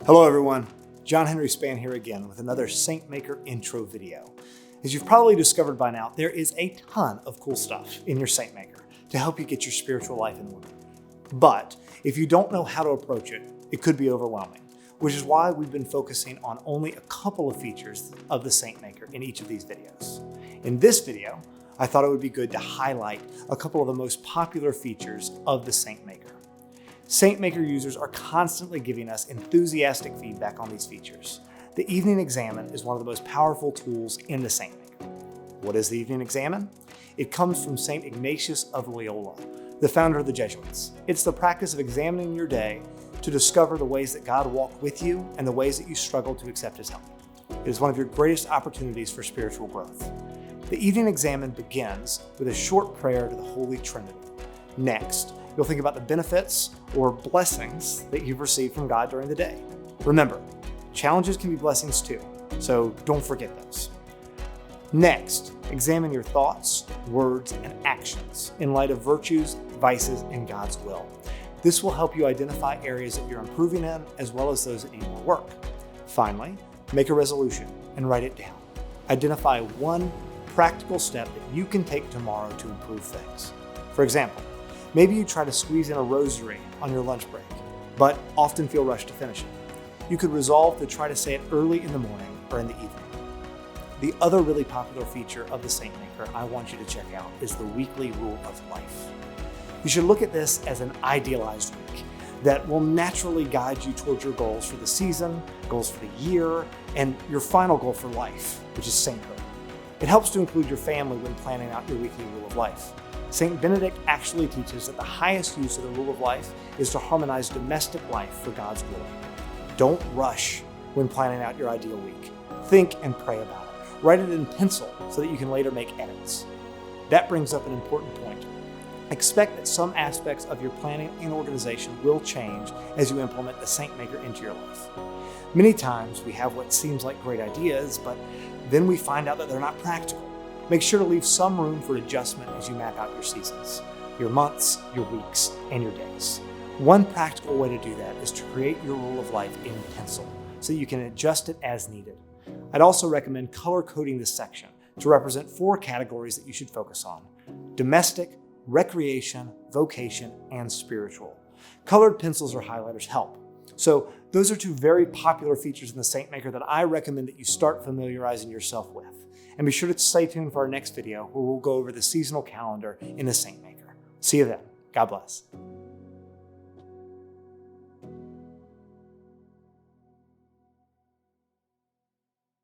Hello everyone, John Henry Spann here again with another Saintmaker intro video. As you've probably discovered by now, there is a ton of cool stuff in your Saintmaker to help you get your spiritual life in order. But if you don't know how to approach it, it could be overwhelming, which is why we've been focusing on only a couple of features of the Saintmaker in each of these videos. In this video, I thought it would be good to highlight a couple of the most popular features of the Saintmaker. Saintmaker users are constantly giving us enthusiastic feedback on these features. The Evening Examen is one of the most powerful tools in the Saintmaker. What is the Evening Examen? It comes from St. Ignatius of Loyola, the founder of the Jesuits. It's the practice of examining your day to discover the ways that God walked with you and the ways that you struggle to accept His help. It is one of your greatest opportunities for spiritual growth. The Evening Examen begins with a short prayer to the Holy Trinity. Next, you'll think about the benefits or blessings that you've received from God during the day. Remember, challenges can be blessings too, so don't forget those. Next, examine your thoughts, words, and actions in light of virtues, vices, and God's will. This will help you identify areas that you're improving in, as well as those that need more work. Finally, make a resolution and write it down. Identify one practical step that you can take tomorrow to improve things. For example, maybe you try to squeeze in a rosary on your lunch break, but often feel rushed to finish it. You could resolve to try to say it early in the morning or in the evening. The other really popular feature of the Saintmaker I want you to check out is the weekly rule of life. You should look at this as an idealized week that will naturally guide you towards your goals for the season, goals for the year, and your final goal for life, which is sainthood. It helps to include your family when planning out your weekly rule of life. St. Benedict actually teaches that the highest use of the rule of life is to harmonize domestic life for God's glory. Don't rush when planning out your ideal week. Think and pray about it. Write it in pencil so that you can later make edits. That brings up an important point. Expect that some aspects of your planning and organization will change as you implement the Saintmaker into your life. Many times we have what seems like great ideas, but then we find out that they're not practical. Make sure to leave some room for adjustment as you map out your seasons, your months, your weeks, and your days. One practical way to do that is to create your rule of life in pencil so you can adjust it as needed. I'd also recommend color coding this section to represent 4 categories that you should focus on: domestic, recreation, vocation, and spiritual. Colored pencils or highlighters help. So those are 2 very popular features in the Saintmaker that I recommend that you start familiarizing yourself with. And be sure to stay tuned for our next video where we'll go over the seasonal calendar in the Saintmaker. See you then. God bless.